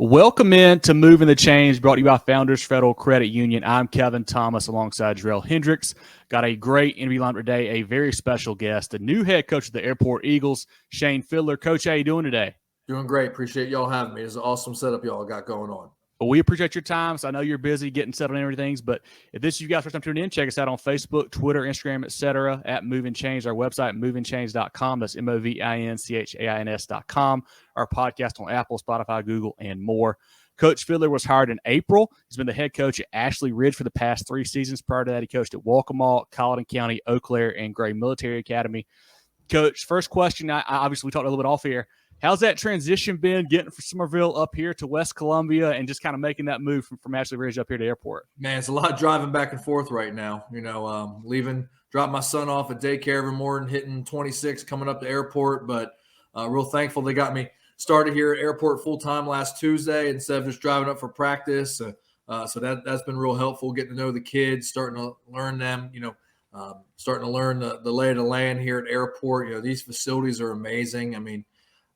Welcome in to Moving the Chains, brought to you by Founders Federal Credit Union. I'm Kevin Thomas alongside Jerel Hendricks. Got a great interview lineup today, a very special guest, the new head coach of the Airport Eagles, Shane Fidler. Coach, how you doing today? Doing great. Appreciate y'all having me. It's an awesome setup y'all got going on. Well, we appreciate your time. So I know you're busy getting settled and everything, but if this is you guys first time tuning in, check us out on Facebook, Twitter, Instagram, etc. at Movin Chains, our website, movinchains.com. That's movinchains.com. Our podcast on Apple, Spotify, Google, and more. Coach Fidler was hired in April. He's been the head coach at Ashley Ridge for the past 3 seasons. Prior to that, he coached at Waccamaw, Colleton County, Eau Claire, and Gray Military Academy. Coach, first question, I obviously we talked a little bit off here. How's that transition been getting from Summerville up here to West Columbia and just kind of making that move from Ashley Ridge up here to Airport? Man, it's a lot of driving back and forth right now. Drop my son off at daycare every morning, hitting 26, coming up to Airport. But real thankful they got me started here at Airport full-time last Tuesday instead of just driving up for practice. So that's been real helpful, getting to know the kids, starting to learn them, starting to learn the lay of the land here at Airport. These facilities are amazing. I mean,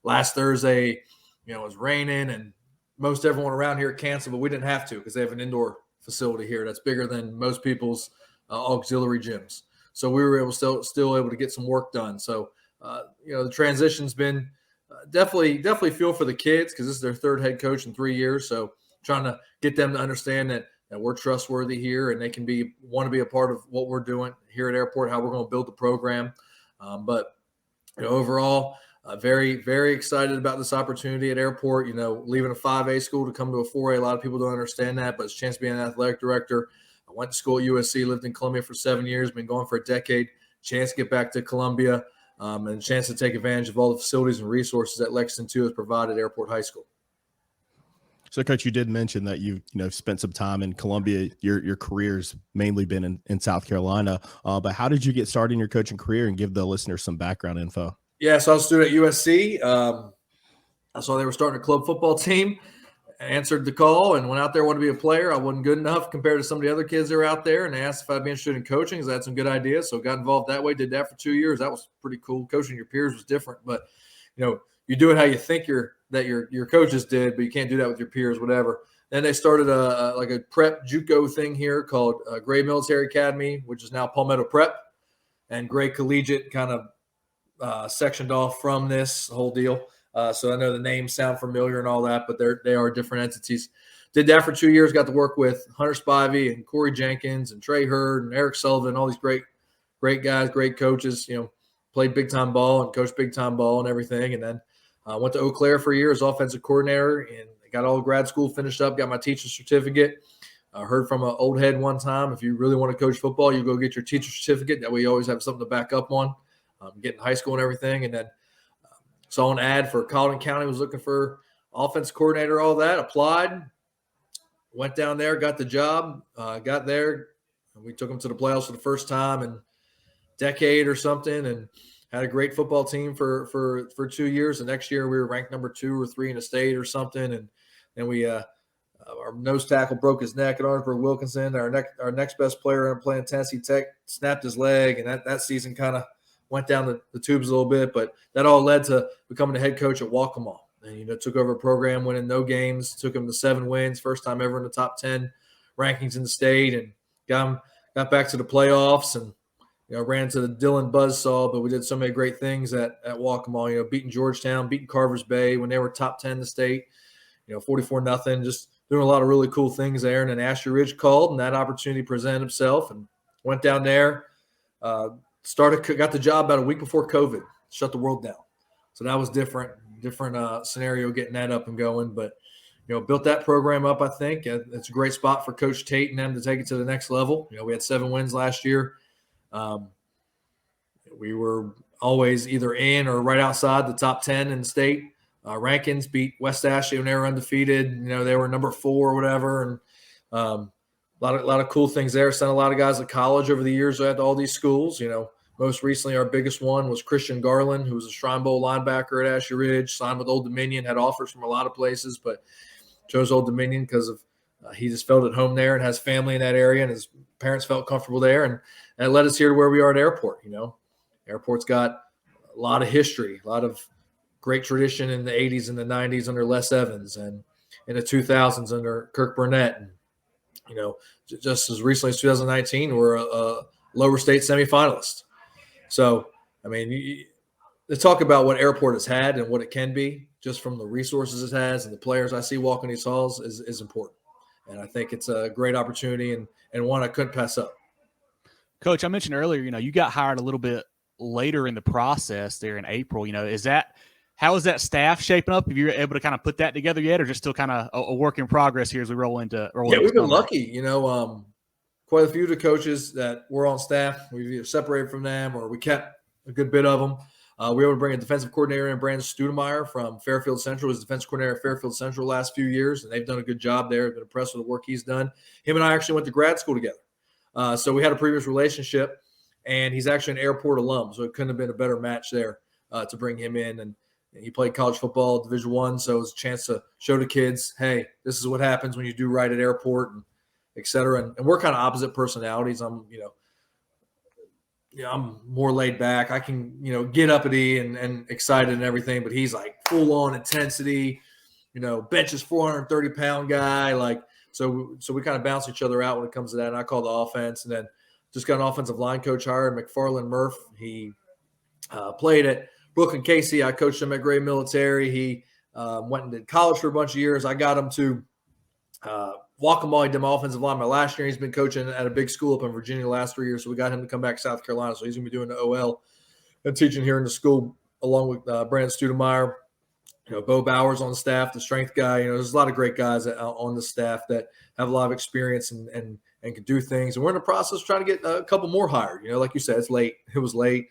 last Thursday, it was raining and most everyone around here canceled, but we didn't have to because they have an indoor facility here that's bigger than most people's auxiliary gyms. So we were still able to get some work done. So, the transition's been definitely feel for the kids because this is their third head coach in 3 years. So trying to get them to understand that we're trustworthy here and they can want to be a part of what we're doing here at Airport, how we're going to build the program. But overall, very, very excited about this opportunity at Airport. Leaving a 5A school to come to a 4A, a lot of people don't understand that, but it's a chance to be an athletic director. I went to school at USC, lived in Columbia for 7 years, been going for a decade. Chance to get back to Columbia and a chance to take advantage of all the facilities and resources that Lexington 2 has provided Airport High School. So, Coach, you did mention that you've spent some time in Columbia. Your career's mainly been in South Carolina. But how did you get started in your coaching career, and give the listeners some background info? Yeah, so I was a student at USC. I saw they were starting a club football team. I answered the call and went out there, wanted to be a player. I wasn't good enough compared to some of the other kids that were out there, and they asked if I'd be interested in coaching because I had some good ideas. So got involved that way, did that for 2 years. That was pretty cool. Coaching your peers was different, but you do it how you think your coaches did, but you can't do that with your peers, whatever. Then they started a prep JUCO thing here called Gray Military Academy, which is now Palmetto Prep, and Gray Collegiate kind of sectioned off from this whole deal. So I know the names sound familiar and all that, but they are different entities. Did that for 2 years, got to work with Hunter Spivey and Corey Jenkins and Trey Hurd and Eric Sullivan, all these great guys, great coaches, played big time ball and coached big time ball and everything. And then went to Eau Claire for a year as offensive coordinator and got all grad school finished up, got my teacher's certificate. Heard from an old head one time, if you really want to coach football, you go get your teacher's certificate. That way you always have something to back up on. Getting high school and everything. And then saw an ad for Colleton County, was looking for offense coordinator, all that, applied, went down there, got the job, got there. We took them to the playoffs for the first time in a decade or something and had a great football team for 2 years. The next year we were ranked number 2 or 3 in the state or something. And then we our nose tackle broke his neck at Orangeburg Wilkinson. Our next best player playing Tennessee Tech snapped his leg, and that season kind of went down the tubes a little bit, but that all led to becoming the head coach at Waccamaw. And, took over a program, winning no games, took him to 7 wins, first time ever in the top 10 rankings in the state, and got back to the playoffs and, ran to the Dillon buzzsaw, but we did so many great things at Waccamaw, beating Georgetown, beating Carver's Bay when they were top 10 in the state, 44-0, just doing a lot of really cool things there. And then Ashley Ridge called, and that opportunity presented itself, and went down there, got the job about a week before COVID, shut the world down. So that was different scenario getting that up and going. But, built that program up, I think. It's a great spot for Coach Tate and them to take it to the next level. We had 7 wins last year. We were always either in or right outside the top 10 in the state. Rankins beat West Ashley when they were undefeated. They were number 4 or whatever. And a lot of cool things there. Sent a lot of guys to college over the years at all these schools. Most recently, our biggest one was Christian Garland, who was a Shrine Bowl linebacker at Ashley Ridge, signed with Old Dominion, had offers from a lot of places, but chose Old Dominion because of he just felt at home there and has family in that area, and his parents felt comfortable there, and that led us here to where we are at Airport. Airport's got a lot of history, a lot of great tradition in the 80s and the 90s under Les Evans, and in the 2000s under Kirk Burnett. And, just as recently as 2019, we're a lower state semifinalist. So, I mean, to talk about what Airport has had and what it can be, just from the resources it has and the players I see walking these halls is important. And I think it's a great opportunity and one I couldn't pass up. Coach, I mentioned earlier, you got hired a little bit later in the process there in April. How is that staff shaping up? Have you able to kind of put that together yet, or just still kind of a work in progress here as we roll into? We've been lucky. Quite a few of the coaches that were on staff, we've either separated from them or we kept a good bit of them. We were able to bring a defensive coordinator in, Brandon Studemeyer from Fairfield Central. Was defensive coordinator at Fairfield Central the last few years, and they've done a good job there. I've been impressed with the work he's done. Him and I actually went to grad school together. So we had a previous relationship, and he's actually an Airport alum, so it couldn't have been a better match there to bring him in. And he played college football, Division I, so it was a chance to show the kids, hey, this is what happens when you do right at Airport, and et cetera. And we're kind of opposite personalities. I'm more laid back. I can, get uppity and excited and everything, but he's like full on intensity, benches 430-pound guy. So we kind of bounce each other out when it comes to that. And I call the offense, and then just got an offensive line coach hired, McFarland Murph. He played at Brooklyn Casey. I coached him at Gray Military. He went and did college for a bunch of years. I got him to Waccamaw. He did my offensive line my last year. He's been coaching at a big school up in Virginia the last 3 years. So we got him to come back to South Carolina. So he's going to be doing the OL and teaching here in the school along with Brandon Studemeyer. Bo Bowers on the staff, the strength guy. There's a lot of great guys on the staff that have a lot of experience and can do things. And we're in the process of trying to get a couple more hired. Like you said, it's late. It was late.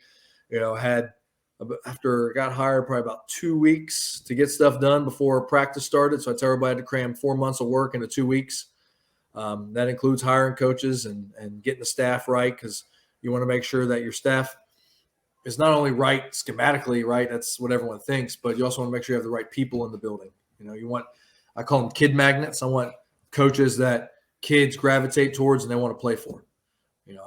After I got hired, probably about 2 weeks to get stuff done before practice started. So I tell everybody to cram 4 months of work into 2 weeks. That includes hiring coaches and getting the staff right, because you want to make sure that your staff is not only right schematically, right? That's what everyone thinks, but you also want to make sure you have the right people in the building. I call them kid magnets. I want coaches that kids gravitate towards and they want to play for.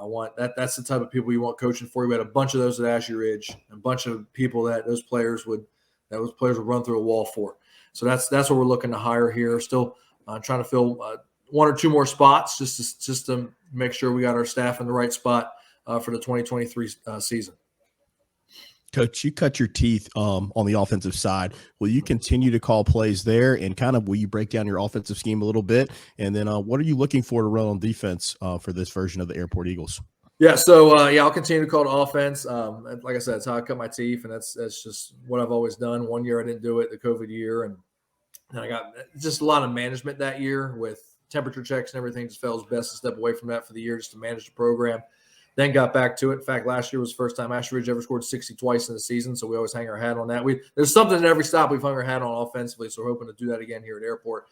I want that. That's the type of people you want coaching for. We had a bunch of those at Ashley Ridge, a bunch of people that those players would run through a wall for. So that's what we're looking to hire here. Still trying to fill 1 or 2 more spots just to make sure we got our staff in the right spot for the 2023 season. Coach, you cut your teeth on the offensive side. Will you continue to call plays there, and kind of will you break down your offensive scheme a little bit? And then what are you looking for to run on defense for this version of the Airport Eagles? Yeah, so I'll continue to call the offense. Like I said, that's how I cut my teeth, and that's just what I've always done. 1 year I didn't do it, the COVID year, and I got just a lot of management that year with temperature checks and everything. Just felt it was best to step away from that for the year just to manage the program. Then got back to it. In fact, last year was the first time Ashley Ridge ever scored 60 twice in the season, so we always hang our hat on that. There's something in every stop we've hung our hat on offensively, so we're hoping to do that again here at Airport.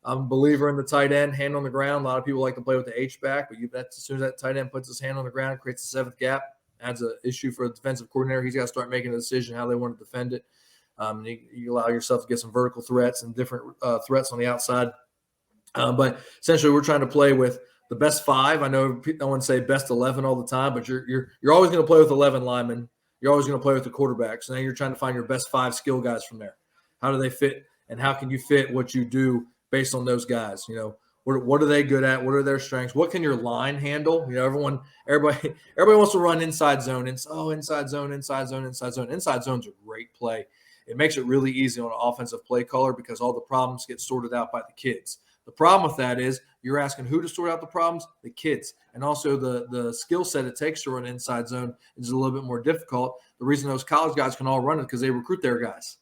I'm a believer in the tight end, hand on the ground. A lot of people like to play with the H-back, but as soon as that tight end puts his hand on the ground, creates a seventh gap, adds an issue for a defensive coordinator. He's got to start making a decision how they want to defend it. You allow yourself to get some vertical threats and different threats on the outside. But essentially, we're trying to play with the best 5. I know no one say best 11 all the time, but you're always going to play with 11 linemen. You're always going to play with the quarterback. So now you're trying to find your best 5 skill guys from there. How do they fit, and how can you fit what you do based on those guys? What are they good at? What are their strengths? What can your line handle? Everybody wants to run inside zone. Inside zone. Inside zone's a great play. It makes it really easy on an offensive play caller because all the problems get sorted out by the kids. The problem with that is you're asking who to sort out the problems? The kids. And also the skill set it takes to run inside zone is a little bit more difficult. The reason those college guys can all run it because they recruit their guys,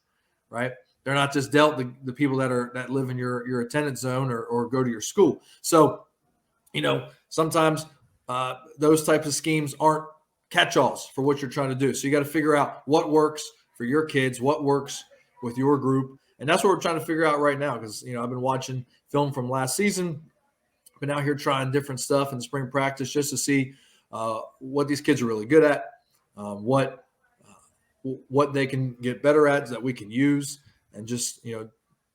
right? They're not just dealt the people that live in your attendance zone or go to your school. So, sometimes those types of schemes aren't catch-alls for what you're trying to do. So you got to figure out what works for your kids, what works with your group. And that's what we're trying to figure out right now because, I've been watching film from last season, been out here trying different stuff in spring practice just to see what these kids are really good at, what they can get better at that we can use, and just,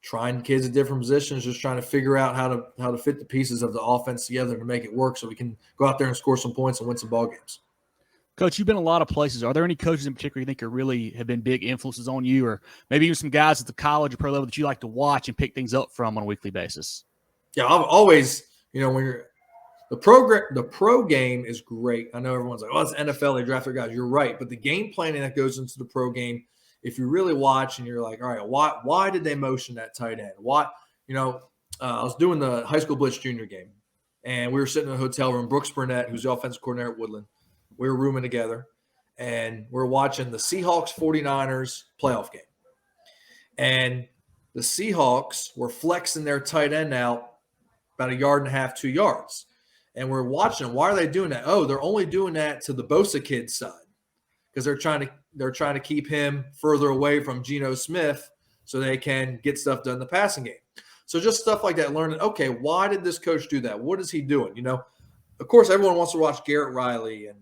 trying kids at different positions, just trying to figure out how to fit the pieces of the offense together to make it work so we can go out there and score some points and win some ball games. Coach, you've been a lot of places. Are there any coaches in particular you think are really have been big influences on you, or maybe even some guys at the college or pro level that you like to watch and pick things up from on a weekly basis? Yeah, I've always, when you're the pro game is great. I know everyone's like, "Oh, it's NFL, they draft their guys." You're right, but the game planning that goes into the pro game, if you really watch and you're like, "All right, why did they motion that tight end? Why?" I was doing the high school blitz junior game, and we were sitting in a hotel room. Brooks Burnett, who's the offensive coordinator at Woodland, we were rooming together, and we're watching the Seahawks 49ers playoff game. And the Seahawks were flexing their tight end out about 1.5 yards, 2 yards. And we're watching them. Why are they doing that? Oh, they're only doing that to the Bosa kid's side because they're trying to keep him further away from Geno Smith so they can get stuff done in the passing game. So just stuff like that, learning, okay, why did this coach do that? What is he doing? Of course, everyone wants to watch Garrett Riley and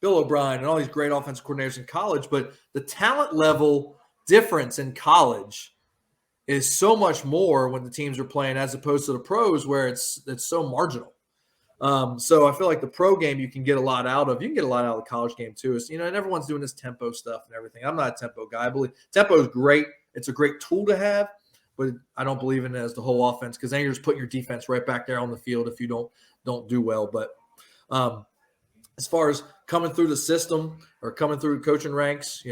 Bill O'Brien and all these great offensive coordinators in college, but the talent level difference in college is so much more when the teams are playing as opposed to the pros where it's so marginal. So I feel like the pro game you can get a lot out of. You can get a lot out of the college game too. And everyone's doing this tempo stuff and everything. I'm not a tempo guy. I believe tempo is great. It's a great tool to have, but I don't believe in it as the whole offense because then you're just putting your defense right back there on the field if you don't do well. But as far as coming through the system or coming through coaching ranks,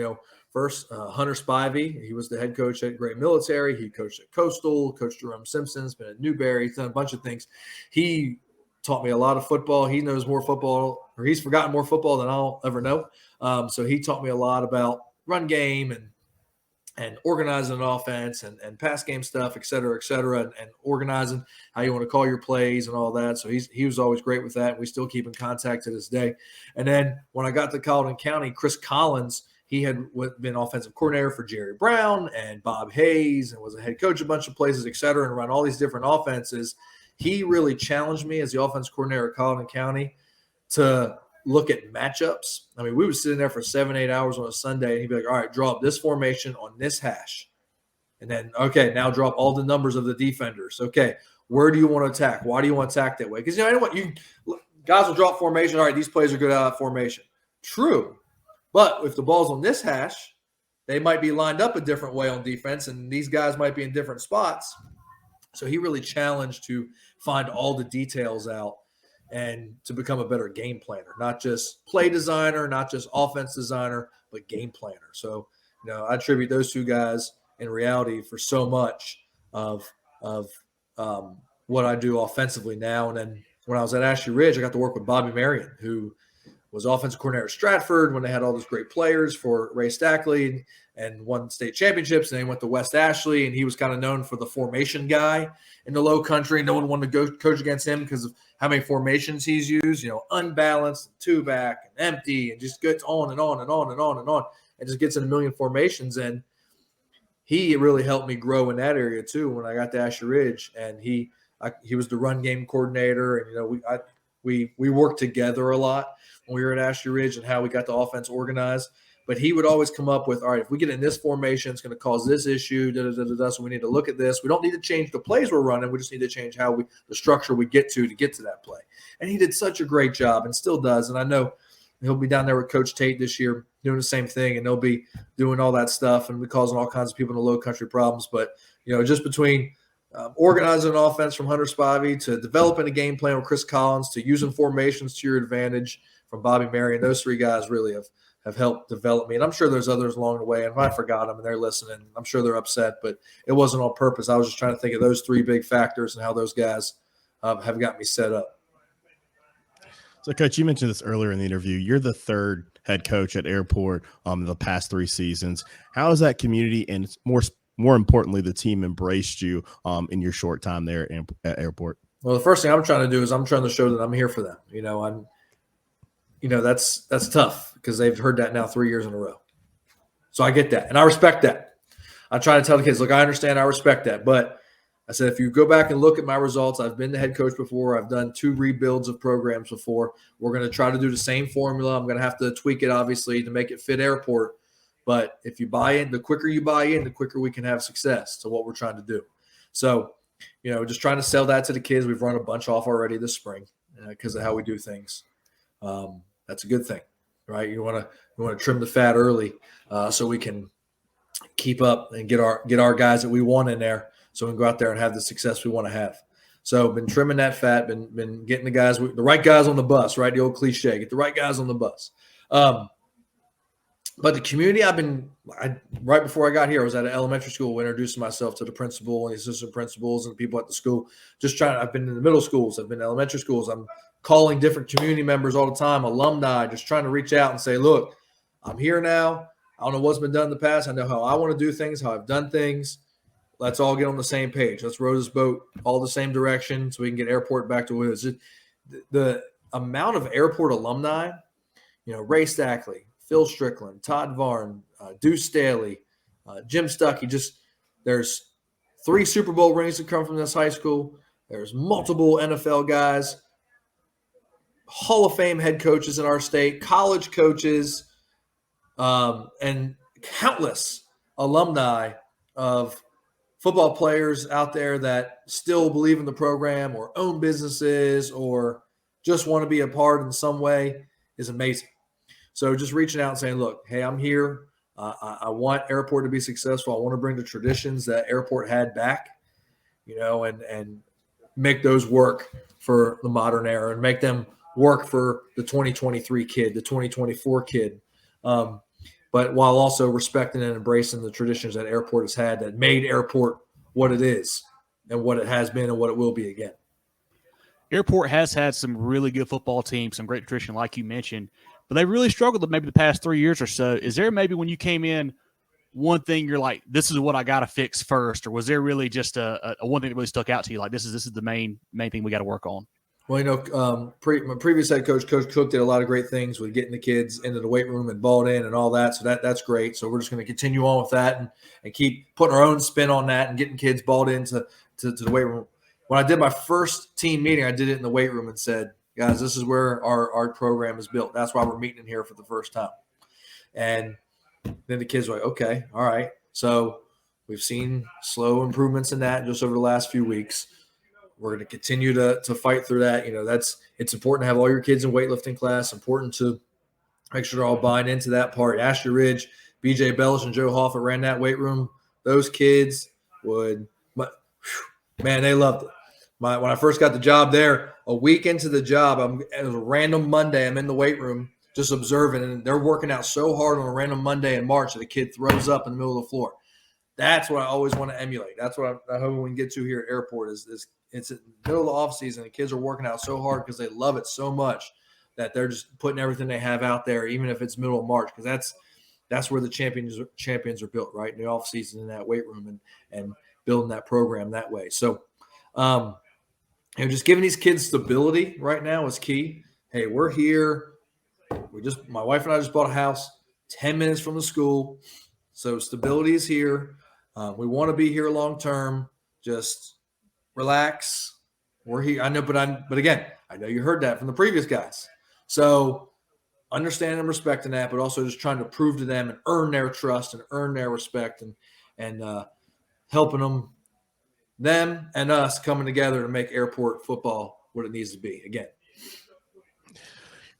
first, Hunter Spivey, he was the head coach at Great Military. He coached at Coastal, coached Jerome Simpson's, been at Newberry, he's done a bunch of things. He taught me a lot of football. He knows more football, or he's forgotten more football than I'll ever know. So he taught me a lot about run game and organizing an offense and pass game stuff, et cetera, and organizing how you want to call your plays and all that. So he was always great with that. We still keep in contact to this day. And then when I got to Colleton County, Chris Collins, he had been offensive coordinator for Jerry Brown and Bob Hayes and was a head coach a bunch of places, et cetera, and run all these different offenses. He really challenged me as the offensive coordinator at Colleton County to look at matchups. I mean, we were sitting there for 7-8 hours on a Sunday, and he'd be like, all right, draw up this formation on this hash. And then, okay, now draw up all the numbers of the defenders. Okay, where do you want to attack? Why do you want to attack that way? Because, guys will draw up formation. All right, these plays are good out of formation. True. But if the ball's on this hash, they might be lined up a different way on defense, and these guys might be in different spots. So he really challenged to find all the details out and to become a better game planner, not just play designer, not just offense designer, but game planner. So, I attribute those two guys in reality for so much of what I do offensively now. And then when I was at Ashley Ridge, I got to work with Bobby Marion, who was offensive coordinator at Stratford when they had all those great players for Ray Stackley and won state championships. And they went to West Ashley, and he was kind of known for the formation guy in the low country. No one wanted to go coach against him because of how many formations he's used, unbalanced, two back, and empty, and just gets on and on and on and on and on, and just gets in a million formations. And he really helped me grow in that area too when I got to Ashley Ridge. And he was the run game coordinator, and we worked together a lot when we were at Ashley Ridge and how we got the offense organized. But he would always come up with, all right, if we get in this formation, it's going to cause this issue, so we need to look at this. We don't need to change the plays we're running. We just need to change the structure we get to that play. And he did such a great job and still does. And I know he'll be down there with Coach Tate this year doing the same thing, and they'll be doing all that stuff and be causing all kinds of people in the low country problems. But, just between organizing an offense from Hunter Spivey to developing a game plan with Chris Collins to using formations to your advantage from Bobby Marion, those three guys really have helped develop me. And I'm sure there's others along the way. And if I forgot them and they're listening, I'm sure they're upset, but it wasn't on purpose. I was just trying to think of those three big factors and how those guys have got me set up. So, Coach, you mentioned this earlier in the interview. You're the third head coach at Airport the past 3 seasons. How has that community and more importantly, the team embraced you in your short time there at Airport? Well, the first thing I'm trying to do is I'm trying to show that I'm here for them. That's tough because they've heard that now 3 years in a row. So I get that, and I respect that. I try to tell the kids, look, I understand, I respect that. But I said, if you go back and look at my results, I've been the head coach before. I've done 2 rebuilds of programs before. We're going to try to do the same formula. I'm going to have to tweak it, obviously, to make it fit Airport. But if you buy in, the quicker you buy in, the quicker we can have success to what we're trying to do. So, just trying to sell that to the kids. We've run a bunch off already this spring because of how we do things. That's a good thing, right? You want to trim the fat early so we can keep up and get our guys that we want in there, so we can go out there and have the success we want to have. So been trimming that fat, been getting the right guys on the bus, right? The old cliche, get the right guys on the bus. But the community, right before I got here, I was at an elementary school introducing myself to the principal and the assistant principals and the people at the school. I've been in the middle schools, I've been in elementary schools. I'm calling different community members all the time, alumni, just trying to reach out and say, look, I'm here now. I don't know what's been done in the past. I know how I want to do things, how I've done things. Let's all get on the same page. Let's row this boat all the same direction so we can get airport back to what it is. The amount of airport alumni, Ray Stackley, Phil Strickland, Todd Varn, Deuce Staley, Jim Stuckey. There's 3 Super Bowl rings that come from this high school. There's multiple NFL guys, Hall of Fame head coaches in our state, college coaches, and countless alumni of football players out there that still believe in the program or own businesses or just want to be a part in some way is amazing. So just reaching out and saying, look, hey, I'm here. I want Airport to be successful. I want to bring the traditions that Airport had back, and make those work for the modern era and make them work for the 2023 kid, the 2024 kid. But while also respecting and embracing the traditions that Airport has had that made Airport what it is and what it has been and what it will be again. Airport has had some really good football teams, some great tradition, like you mentioned, but they really struggled maybe the past 3 years or so. Is there maybe when you came in, one thing you're like, this is what I got to fix first, or was there really just a one thing that really stuck out to you, like this is the main thing we got to work on? Well, my previous head coach, Coach Cook, did a lot of great things with getting the kids into the weight room and balled in and all that. So that's great. So we're just going to continue on with that and keep putting our own spin on that and getting kids balled into to the weight room. When I did my first team meeting, I did it in the weight room and said, guys, this is where our program is built. That's why we're meeting in here for the first time. And then the kids were like, okay, all right. So we've seen slow improvements in that just over the last few weeks. We're going to continue to fight through that. It's important to have all your kids in weightlifting class, important to make sure they're all buying into that part. Ashley Ridge, BJ Bellish, and Joe Hoffett ran that weight room. Those kids they loved it. When I first got the job there, a week into the job, it was a random Monday. I'm in the weight room just observing, and they're working out so hard on a random Monday in March that a kid throws up in the middle of the floor. That's what I always want to emulate. That's what I hope we can get to here at Airport is it's in the middle of the off season. The kids are working out so hard because they love it so much that they're just putting everything they have out there, even if it's middle of March, because that's where the champions are built, right? In the off season in that weight room and building that program that way. So, just giving these kids stability right now is key. Hey, we're here. My wife and I just bought a house 10 minutes from the school. So stability is here. We want to be here long term. Just relax. We're here. I know, but again, I know you heard that from the previous guys. So understanding and respecting that, but also just trying to prove to them and earn their trust and earn their respect and helping them and us coming together to make Airport football what it needs to be again.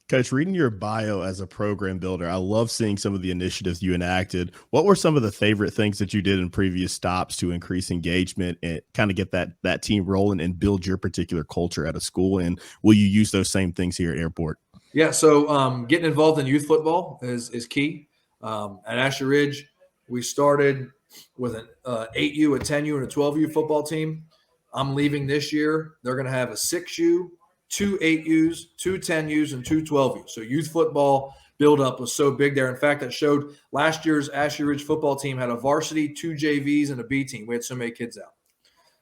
Coach, reading your bio as a program builder, I love seeing some of the initiatives you enacted. What were some of the favorite things that you did in previous stops to increase engagement and kind of get that team rolling and build your particular culture at a school? And will you use those same things here at Airport? Yeah, so getting involved in youth football is key. At Ashley Ridge, we started with an 8U, a 10U, and a 12U football team. I'm leaving this year. They're going to have a 6U, 2 8Us, 2 10Us, and 2 12Us. So youth football buildup was so big there. In fact, that showed last year's Ashley Ridge football team had a varsity, 2 JVs, and a B team. We had so many kids out.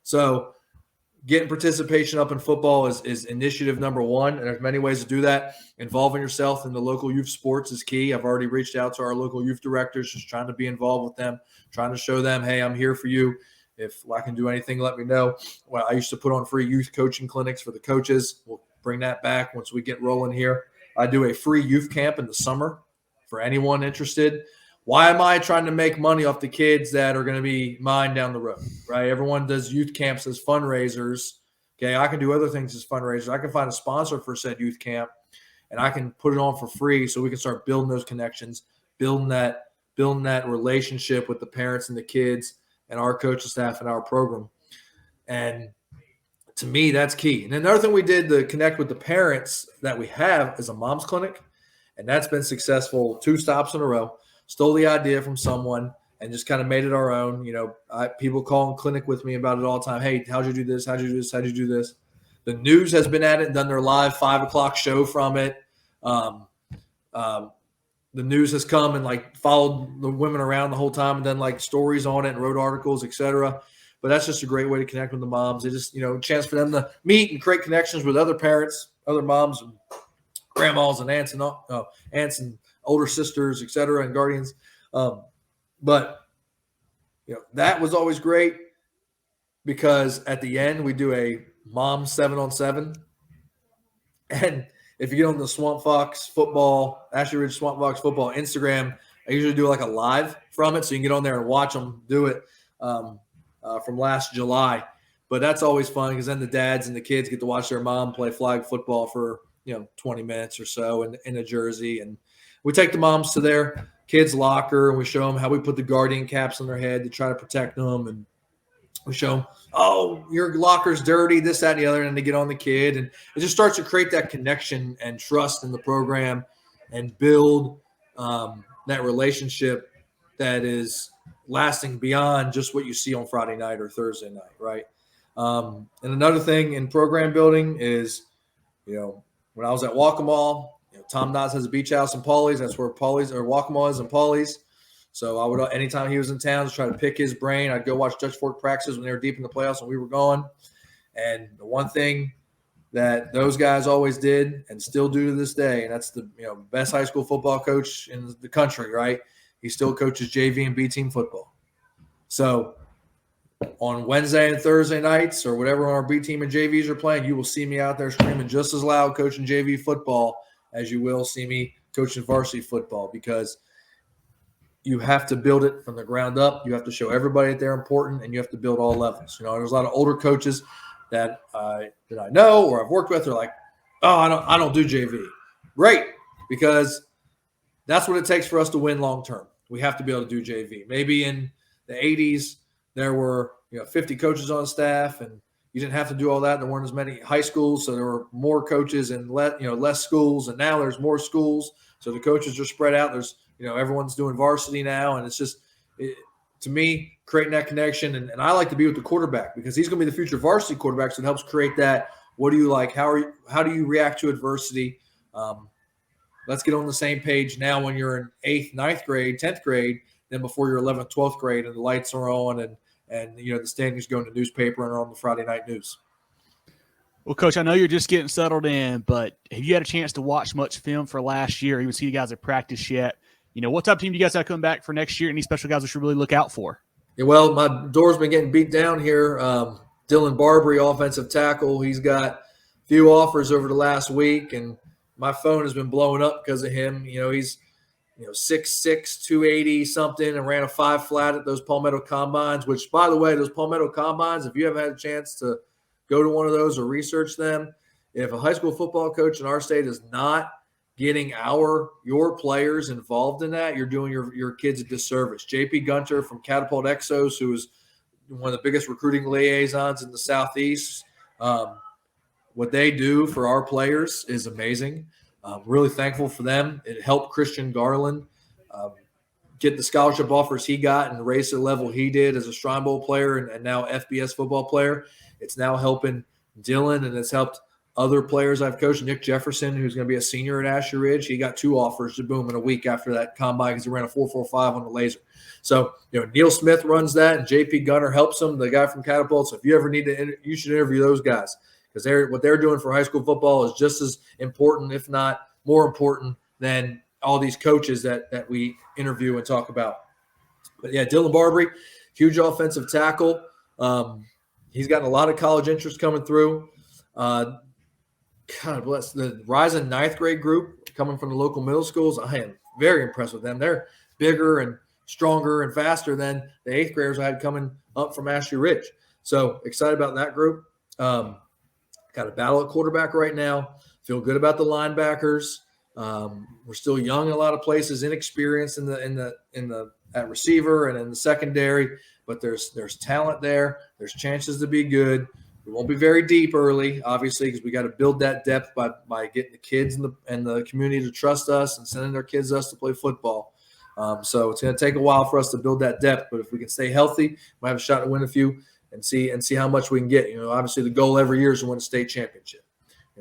So getting participation up in football is initiative number one, and there's many ways to do that. Involving yourself in the local youth sports is key. I've already reached out to our local youth directors, just trying to be involved with them, trying to show them, hey, I'm here for you. If I can do anything, let me know. Well, I used to put on free youth coaching clinics for the coaches. We'll bring that back once we get rolling here. I do a free youth camp in the summer for anyone interested. Why am I trying to make money off the kids that are going to be mine down the road, right? Everyone does youth camps as fundraisers. Okay, I can do other things as fundraisers. I can find a sponsor for said youth camp and I can put it on for free so we can start building those connections, building that relationship with the parents and the kids and our coaching staff and our program. And to me, that's key. And another thing we did to connect with the parents that we have is a mom's clinic, and that's been successful 2 stops in a row. Stole the idea from someone and just kind of made it our own. People call in clinic with me about it all the time. Hey, how'd you do this? How'd you do this? How'd you do this? The news has been at it and done their live 5 o'clock show from it. The news has come and followed the women around the whole time and done stories on it and wrote articles, etc. But that's just a great way to connect with the moms. It just, a chance for them to meet and create connections with other parents, other moms and grandmas and aunts and older sisters, etc., and guardians. But that was always great because at the end we do a mom 7-on-7. And if you get on the Swamp Fox football, Ashley Ridge Swamp Fox football Instagram, I usually do a live from it, so you can get on there and watch them do it from last July. But that's always fun because then the dads and the kids get to watch their mom play flag football for 20 minutes or so in a jersey. And we take the moms to their kids' locker and we show them how we put the guardian caps on their head to try to protect them. And we show them, oh, your locker's dirty, this, that, and the other, and they get on the kid. And it just starts to create that connection and trust in the program and build that relationship that is lasting beyond just what you see on Friday night or Thursday night, right? And another thing in program building is, when I was at Waccamaw, Tom Knotts has a beach house in Pauley's. That's where Waccamaw is in Pauley's. So I would, anytime he was in town, just try to pick his brain. I'd go watch Dutch Fork practices when they were deep in the playoffs and we were going. And the one thing that those guys always did and still do to this day, and that's the best high school football coach in the country, right? He still coaches JV and B team football. So on Wednesday and Thursday nights or whatever our B team and JVs are playing, you will see me out there screaming just as loud coaching JV football as you will see me coaching varsity football, because you have to build it from the ground up. You have to show everybody that they're important, and you have to build all levels. There's a lot of older coaches that I know or I've worked with are like, oh, I don't do JV. Great, because that's what it takes for us to win long term. We have to be able to do JV. Maybe in the 80s there were 50 coaches on staff, and you didn't have to do all that. There weren't as many high schools, so there were more coaches and less schools. And now there's more schools, so the coaches are spread out. There's everyone's doing varsity now, and it's just to me creating that connection. And I like to be with the quarterback because he's going to be the future varsity quarterback, so it helps create that. What do you like? How do you react to adversity? Let's get on the same page now when you're in 8th, 9th grade, 10th grade, than before you're 11th, 12th grade, and the lights are on and the standings go in the newspaper and are on the Friday night news. Well, Coach, I know you're just getting settled in, but have you had a chance to watch much film for last year? Or even see you guys at practice yet? What type of team do you guys have coming back for next year? Any special guys we should really look out for? Yeah, well, my door's been getting beat down here. Dylan Barbary, offensive tackle, he's got a few offers over the last week, and my phone has been blowing up because of him. He's 6'6", 280 something, and ran a 5 flat at those Palmetto Combines, which, by the way, those Palmetto Combines, if you haven't had a chance to go to one of those or research them, if a high school football coach in our state is not getting your players involved in that, you're doing your kids a disservice. JP Gunter from Catapult Exos, who is one of the biggest recruiting liaisons in the Southeast, what they do for our players is amazing. I'm really thankful for them. It helped Christian Garland get the scholarship offers he got and raise the level he did as a Shrine Bowl player and now FBS football player. It's now helping Dylan, and it's helped other players I've coached. Nick Jefferson, who's going to be a senior at Ashley Ridge, he got 2 offers to boom in a week after that combine because he ran a 4.45 on the laser. So, Neil Smith runs that, and JP Gunter helps him, the guy from Catapult. So if you ever need to, you should interview those guys, because what they're doing for high school football is just as important, if not more important, than all these coaches that we interview and talk about. But yeah, Dylan Barbary, huge offensive tackle. He's gotten a lot of college interest coming through. God bless the rising 9th grade group coming from the local middle schools. I am very impressed with them. They're bigger and stronger and faster than the 8th graders I had coming up from Ashley Ridge. So excited about that group. Got a battle at quarterback right now. Feel good about the linebackers. We're still young in a lot of places, inexperienced at receiver and in the secondary, but there's talent there. There's chances to be good. We won't be very deep early, obviously, because we got to build that depth by getting the kids and the community to trust us and sending their kids us to play football. So it's going to take a while for us to build that depth, but if we can stay healthy, we have a shot to win a few and see how much we can get. Obviously the goal every year is to win a state championship.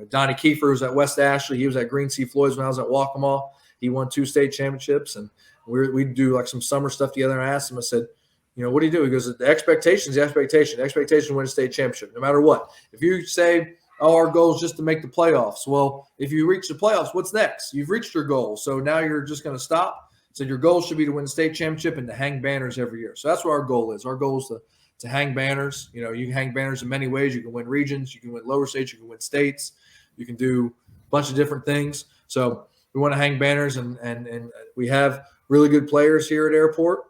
Donnie Kiefer was at West Ashley. He was at Green Sea Floyd's when I was at Waccamaw. He won 2 state championships, and we do like some summer stuff together. And I asked him, I said, what do you do? He goes, the expectation is the expectation. The expectation to win a state championship, no matter what. If you say, our goal is just to make the playoffs. Well, if you reach the playoffs, what's next? You've reached your goal. So now you're just going to stop. So your goal should be to win the state championship and to hang banners every year. So that's what our goal is. Our goal is to hang banners. You can hang banners in many ways. You can win regions. You can win lower states. You can win states. You can do a bunch of different things. So we want to hang banners, and we have really good players here at Airport.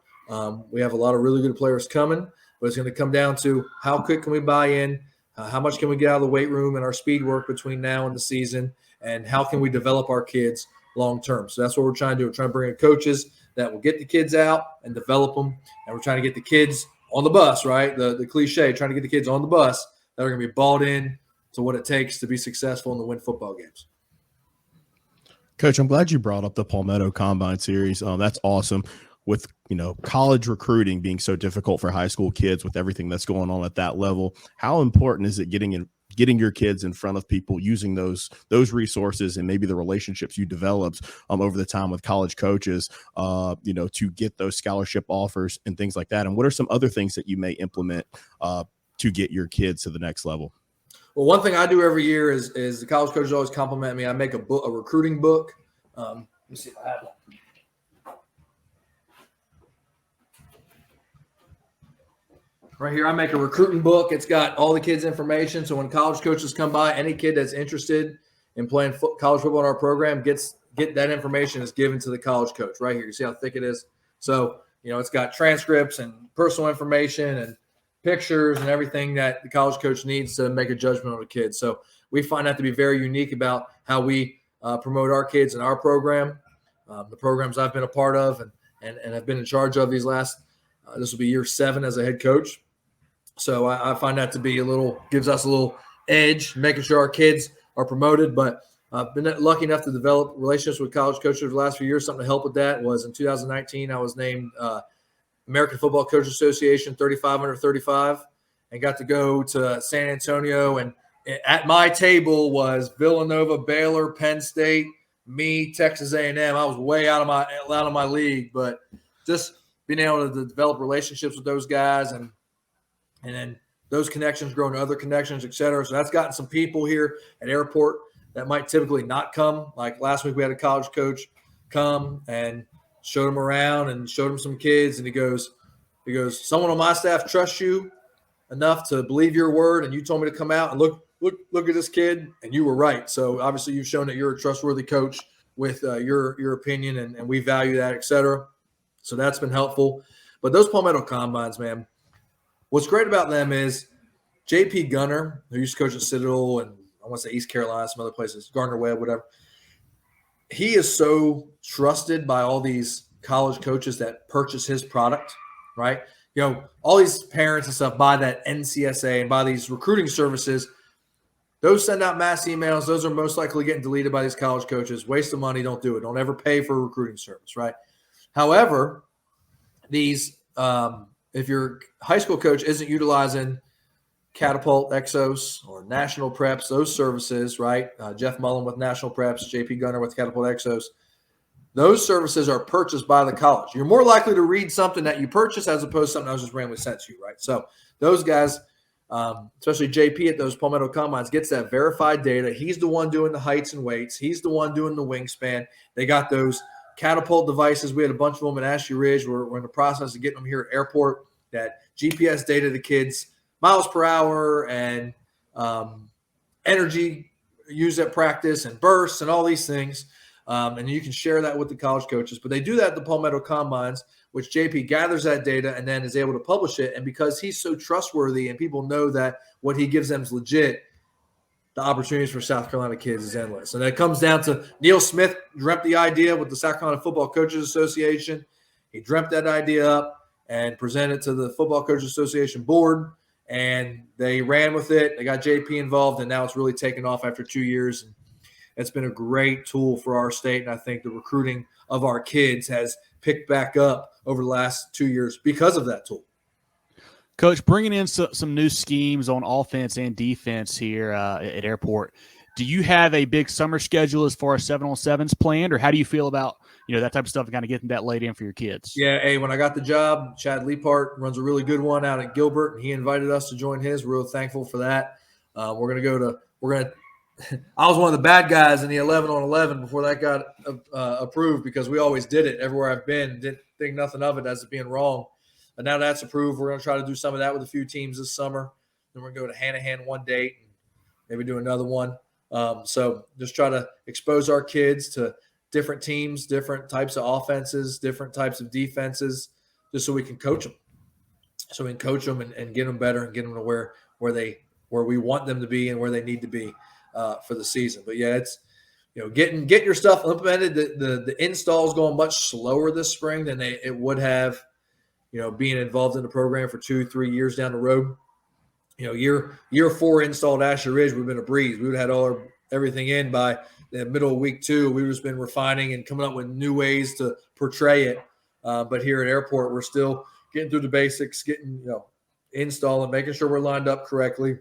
We have a lot of really good players coming, but it's going to come down to how quick can we buy in, how much can we get out of the weight room and our speed work between now and the season, and how can we develop our kids long term. So that's what we're trying to do. We're trying to bring in coaches that will get the kids out and develop them, and we're trying to get the kids on the bus, right? The cliche, trying to get the kids on the bus that are going to be bought in to what it takes to be successful and to win football games. Coach, I'm glad you brought up the Palmetto Combine Series. That's awesome. With college recruiting being so difficult for high school kids, with everything that's going on at that level, how important is it getting your kids in front of people, using those resources and maybe the relationships you developed over the time with college coaches, to get those scholarship offers and things like that? And what are some other things that you may implement to get your kids to the next level? Well, one thing I do every year is the college coaches always compliment me. I make a recruiting book. Let me see if I have one. Right here, I make a recruiting book. It's got all the kids' information. So when college coaches come by, any kid that's interested in playing college football in our program get that information is given to the college coach right here. You see how thick it is? So, it's got transcripts and personal information and pictures and everything that the college coach needs to make a judgment on a kid. So we find that to be very unique about how we promote our kids in our program, the programs I've been a part of and have been in charge of these last this will be year 7 as a head coach. So I find that to be gives us a little edge, making sure our kids are promoted. But I've been lucky enough to develop relationships with college coaches over the last few years. Something to help with that was in 2019, I was named American Football Coaches Association 35 under 35 and got to go to San Antonio. And at my table was Villanova, Baylor, Penn State, me, Texas A&M. I was way out of my league, but just being able to develop relationships with those guys and then those connections grow into other connections, et cetera. So that's gotten some people here at Airport that might typically not come. Like last week we had a college coach come and showed him around and showed him some kids. And he goes, someone on my staff trusts you enough to believe your word. And you told me to come out and look at this kid. And you were right. So obviously you've shown that you're a trustworthy coach with your opinion and we value that, et cetera. So that's been helpful. But those Palmetto Combines, man, what's great about them is JP Gunner, who used to coach at Citadel and I want to say East Carolina, some other places, Gardner Webb, whatever. He is so trusted by all these college coaches that purchase his product, right? All these parents and stuff buy that NCSA and buy these recruiting services. Those send out mass emails. Those are most likely getting deleted by these college coaches. Waste of money. Don't do it. Don't ever pay for a recruiting service, right? However, these if your high school coach isn't utilizing Catapult, Exos, or National Preps, those services, right? Jeff Mullen with National Preps, JP Gunner with Catapult Exos. Those services are purchased by the college. You're more likely to read something that you purchase as opposed to something that was just randomly sent to you, right? So those guys, especially JP at those Palmetto Combines, gets that verified data. He's the one doing the heights and weights. He's the one doing the wingspan. They got those Catapult devices. We had a bunch of them in Ashley Ridge. We're in the process of getting them here at Airport. That GPS data the kids, miles per hour and energy used at practice and bursts and all these things. And you can share that with the college coaches. But they do that at the Palmetto Combines, which JP gathers that data and then is able to publish it. And because he's so trustworthy and people know that what he gives them is legit, the opportunities for South Carolina kids is endless. And it comes down to Neil Smith dreamt the idea with the South Carolina Football Coaches Association. He dreamt that idea up and presented it to the Football Coaches Association board, and they ran with it. They got JP involved, and now it's really taken off after 2 years. And it's been a great tool for our state, and I think the recruiting of our kids has picked back up over the last 2 years because of that tool. Coach, bringing in some new schemes on offense and defense here at Airport, do you have a big summer schedule as far as 7-on-7s planned, or how do you feel about that type of stuff and kind of getting that laid in for your kids? Yeah, hey, when I got the job, Chad Leapart runs a really good one out at Gilbert, and he invited us to join his. We're real thankful for that. I was one of the bad guys in the 11-on-11 before that got approved, because we always did it everywhere I've been. Didn't think nothing of it as it being wrong. But now that's approved. We're going to try to do some of that with a few teams this summer. Then we're going to go to Hanahan one date and maybe do another one. So just try to expose our kids to different teams, different types of offenses, different types of defenses, just so we can coach them. So we can coach them and get them better and get them to where we want them to be and where they need to be for the season. But yeah, it's getting your stuff implemented. The install is going much slower this spring than it would have, being involved in the program for 2-3 years down the road. Year 4 installed Asher Ridge would have been a breeze. We would have had everything in by the middle of week 2. We've just been refining and coming up with new ways to portray it. But here at Airport, we're still getting through the basics, getting installing, making sure we're lined up correctly,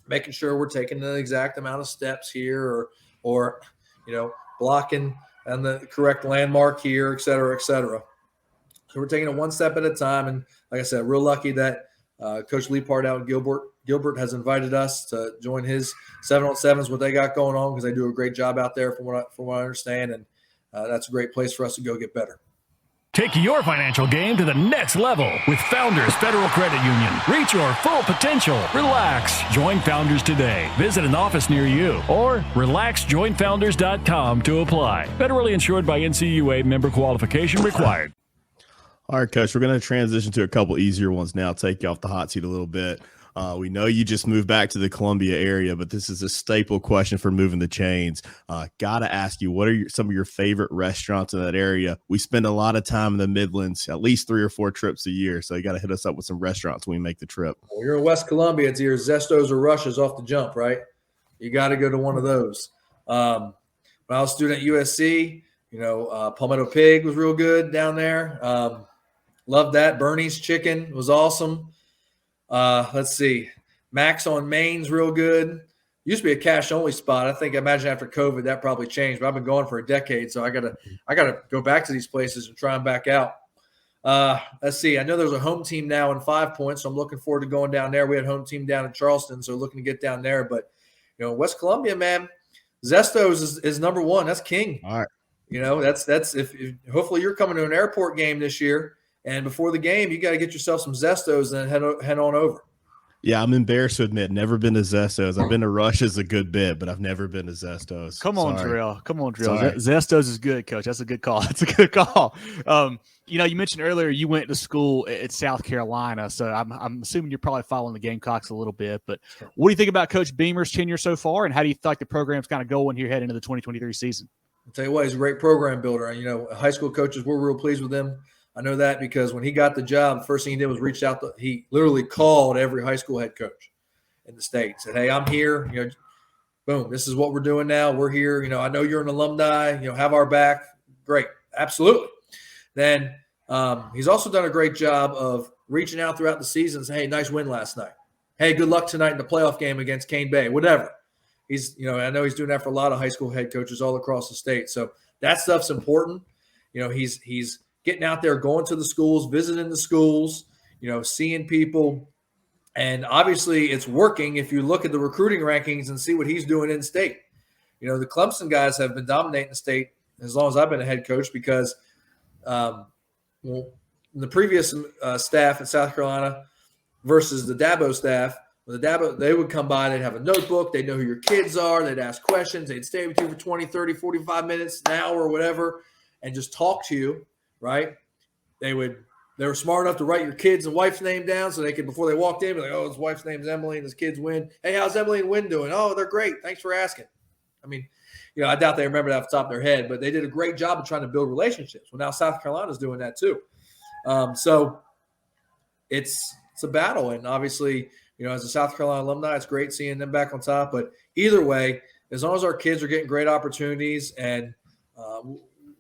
making sure we're taking the exact amount of steps here, or blocking on the correct landmark here, et cetera, et cetera. So we're taking it one step at a time. And like I said, real lucky that Coach Leapart out in Gilbert has invited us to join his 7-on-7s, what they got going on, because they do a great job out there from what I understand. And that's a great place for us to go get better. Take your financial game to the next level with Founders Federal Credit Union. Reach your full potential. Relax. Join Founders today. Visit an office near you or relaxjoinfounders.com to apply. Federally insured by NCUA, member qualification required. All right, Coach, we're going to transition to a couple easier ones now, take you off the hot seat a little bit. We know you just moved back to the Columbia area, but this is a staple question for Moving the Chains. Got to ask you, what are some of your favorite restaurants in that area? We spend a lot of time in the Midlands, at least 3 or 4 trips a year, so you got to hit us up with some restaurants when we make the trip. Well, you're in West Columbia. It's either Zestos or Rush's off the jump, right? You got to go to one of those. When I was a student at USC, Palmetto Pig was real good down there. Loved that. Bernie's Chicken was awesome. Let's see. Max on Main's real good. Used to be a cash-only spot. I imagine after COVID that probably changed. But I've been going for a decade, so I gotta go back to these places and try them back out. Let's see. I know there's a home team now in 5 Points, so I'm looking forward to going down there. We had a home team down in Charleston, so looking to get down there. But West Columbia, man, Zestos is number one. That's king. All right. That's if hopefully you're coming to an Airport game this year. And before the game, you got to get yourself some Zestos and head on over. Yeah, I'm embarrassed to admit, never been to Zestos. I've been to Rush's a good bit, but I've never been to Zestos. Come on, Jerel. Zestos is good, Coach. That's a good call. That's a good call. You mentioned earlier you went to school at South Carolina, so I'm assuming you're probably following the Gamecocks a little bit. But what do you think about Coach Beamer's tenure so far, and how do you feel like the program's kind of going here heading into the 2023 season? I'll tell you what, he's a great program builder. And, high school coaches, we're real pleased with him. I know that because when he got the job, the first thing he did was reach out. He literally called every high school head coach in the state. Said, "Hey, I'm here. Boom. This is what we're doing now. We're here. I know you're an alumni. Have our back. Great, absolutely." Then he's also done a great job of reaching out throughout the season. Saying, "Hey, nice win last night. Hey, good luck tonight in the playoff game against Cane Bay. Whatever." He's, I know he's doing that for a lot of high school head coaches all across the state. So that stuff's important. He's getting out there, going to the schools, visiting the schools, seeing people. And obviously it's working if you look at the recruiting rankings and see what he's doing in state. The Clemson guys have been dominating the state as long as I've been a head coach because the previous staff in South Carolina versus the Dabo staff, they would come by, they'd have a notebook, they'd know who your kids are, they'd ask questions, they'd stay with you for 20, 30, 45 minutes, an hour, or whatever, and just talk to you. Right? They would They were smart enough to write your kid's and wife's name down so they could, before they walked in, be like, oh, his wife's name's Emily and his kid's Wynn. Hey, how's Emily and Wynn doing? Oh, they're great. Thanks for asking. I mean, I doubt they remember that off the top of their head, but they did a great job of trying to build relationships. Well, now South Carolina's doing that too. So it's a battle. And obviously, as a South Carolina alumni, it's great seeing them back on top. But either way, as long as our kids are getting great opportunities, and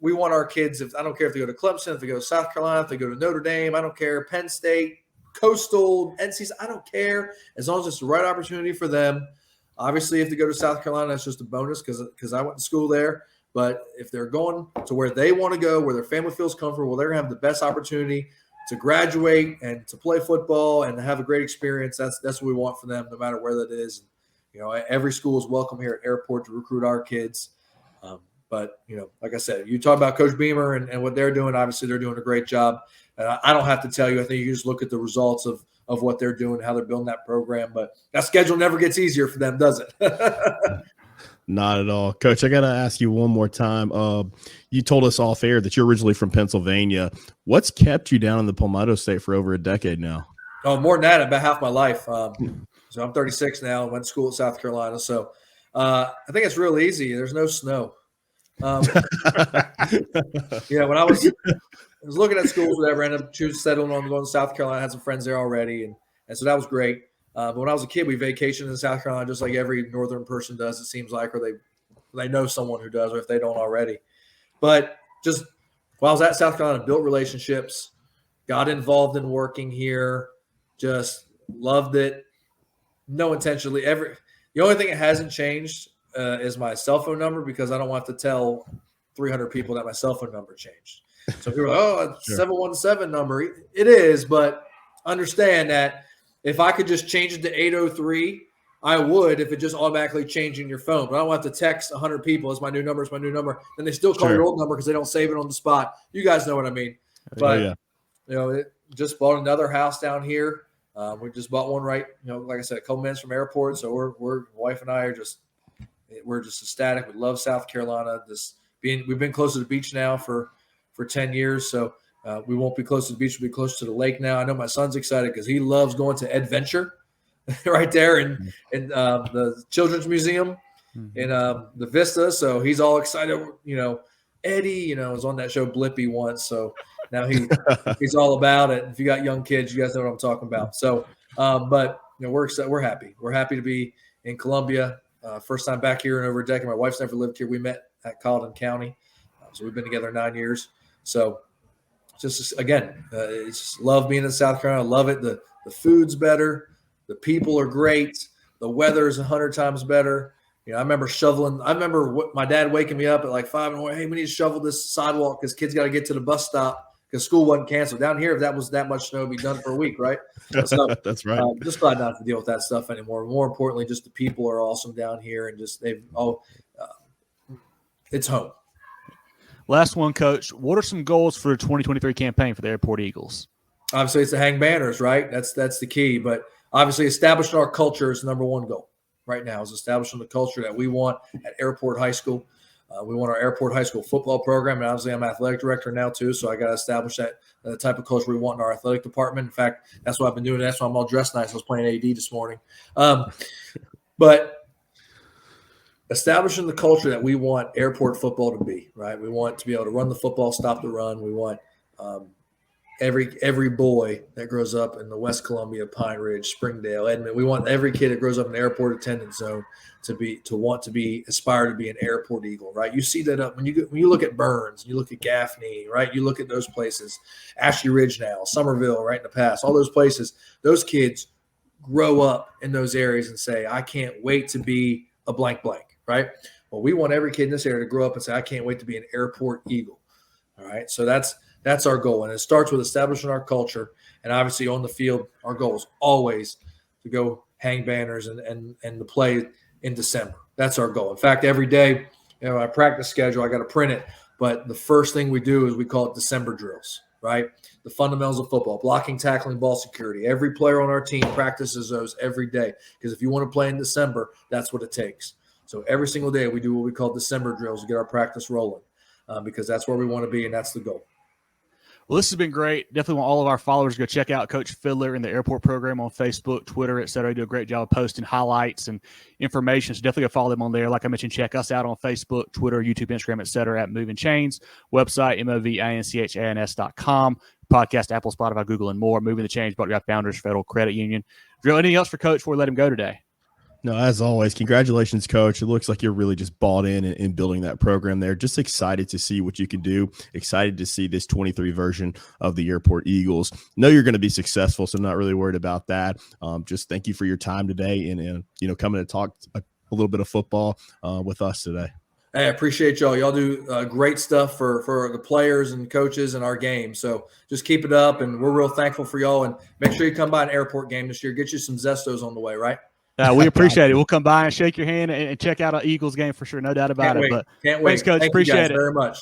we want our kids, I don't care if they go to Clemson, if they go to South Carolina, if they go to Notre Dame, I don't care, Penn State, Coastal, NC's, I don't care, as long as it's the right opportunity for them. Obviously, if they go to South Carolina, that's just a bonus because I went to school there. But if they're going to where they want to go, where their family feels comfortable, they're going to have the best opportunity to graduate and to play football and to have a great experience. That's what we want for them, no matter where that is. Every school is welcome here at Airport to recruit our kids. But, like I said, you talk about Coach Beamer and what they're doing. Obviously, they're doing a great job. I don't have to tell you. I think you just look at the results of what they're doing, how they're building that program. But that schedule never gets easier for them, does it? Not at all. Coach, I got to ask you one more time. You told us off air that you're originally from Pennsylvania. What's kept you down in the Palmetto State for over a decade now? Oh, more than that, about half my life. So I'm 36 now. Went to school at South Carolina. So I think it's real easy. There's no snow. When I was looking at schools, whatever, I ended up settling on going to South Carolina. I had some friends there already, and so that was great. But when I was a kid, we vacationed in South Carolina just like every northern person does, it seems like, or they know someone who does, or if they don't already. But just while I was at South Carolina, built relationships, got involved in working here, just loved it. No intentionally. The only thing that hasn't changed is my cell phone number, because I don't want to tell 300 people that my cell phone number changed. So people are like, oh, it's 717 number. It is, but understand that if I could just change it to 803, I would, if it just automatically changed in your phone. But I don't have to text 100 people, it's my new number, Then they still call your old number because they don't save it on the spot. You guys know what I mean. But, just bought another house down here. We just bought one like I said, a couple minutes from airport. So we're wife and I are we're just ecstatic. We love South Carolina. We've been close to the beach now for 10 years. So we won't be close to the beach. We'll be close to the lake now. I know my son's excited because he loves going to Adventure right there in the Children's Museum in the Vista. So he's all excited. Eddie, was on that show Blippi once. So now he's all about it. If you got young kids, you guys know what I'm talking about. So, but we're excited. We're happy. We're happy to be in Columbia. First time back here in over a decade. My wife's never lived here. We met at Colleton County. So we've been together 9 years. So just it's just love being in South Carolina. I love it. The food's better. The people are great. The weather is 100 times better. I remember shoveling. I remember my dad waking me up at like 5 in the morning. Hey, we need to shovel this sidewalk because kids got to get to the bus stop because school wasn't canceled. Down here, if that was that much snow, it'd be done for a week, right? So, that's right. Just glad not to deal with that stuff anymore. More importantly, just the people are awesome down here, and just it's home. Last one, Coach. What are some goals for the 2023 campaign for the Airport Eagles? Obviously, it's to hang banners, right? That's the key. But obviously, establishing our culture is the number one goal right now, is establishing the culture that we want at Airport High School. We want our Airport High School football program, and obviously I'm athletic director now too, so I got to establish that type of culture we want in our athletic department. In fact, that's what I've been doing. That's why I'm all dressed nice. I was playing AD this morning. But establishing the culture that we want Airport football to be, right? We want to be able to run the football, stop the run. We want every boy that grows up in the West Columbia, Pine Ridge, Springdale, Edmond. We want every kid that grows up in the airport attendance zone to aspire to be an Airport Eagle, right? You see that up when you look at Burns, you look at Gaffney, right? You look at those places, Ashley Ridge now, Somerville, right in the past, all those places. Those kids grow up in those areas and say, "I can't wait to be a blank blank," right? Well, we want every kid in this area to grow up and say, "I can't wait to be an Airport Eagle." All right, so that's our goal, and it starts with establishing our culture, and obviously on the field, our goal is always to go hang banners and to play in December. That's our goal. In fact, every day, my practice schedule, I got to print it, but the first thing we do is we call it December drills, right? The fundamentals of football, blocking, tackling, ball security. Every player on our team practices those every day, because if you want to play in December, that's what it takes. So every single day we do what we call December drills to get our practice rolling, because that's where we want to be, and that's the goal. Well, this has been great. Definitely want all of our followers to go check out Coach Fidler in the airport program on Facebook, Twitter, etc. They do a great job of posting highlights and information. So definitely go follow them on there. Like I mentioned, check us out on Facebook, Twitter, YouTube, Instagram, etc. at Movin Chains. Website, movinchans.com. Podcast, Apple, Spotify, Google, and more. Movin the Chains brought to you by Founders Federal Credit Union. Jerel, anything else for Coach before we let him go today? No, as always, congratulations, Coach. It looks like you're really just bought in building that program there. Just excited to see what you can do. Excited to see this 23 version of the Airport Eagles. Know you're going to be successful, so I'm not really worried about that. Just thank you for your time today and coming to talk a little bit of football with us today. Hey, I appreciate y'all. Y'all do great stuff for the players and coaches in our game. So just keep it up, and we're real thankful for y'all. And make sure you come by an airport game this year. Get you some Zestos on the way, right? We appreciate it. We'll come by and shake your hand and check out an Eagles game for sure. No doubt about it. But Can't wait. Thanks, Coach. Thank appreciate you guys it very much.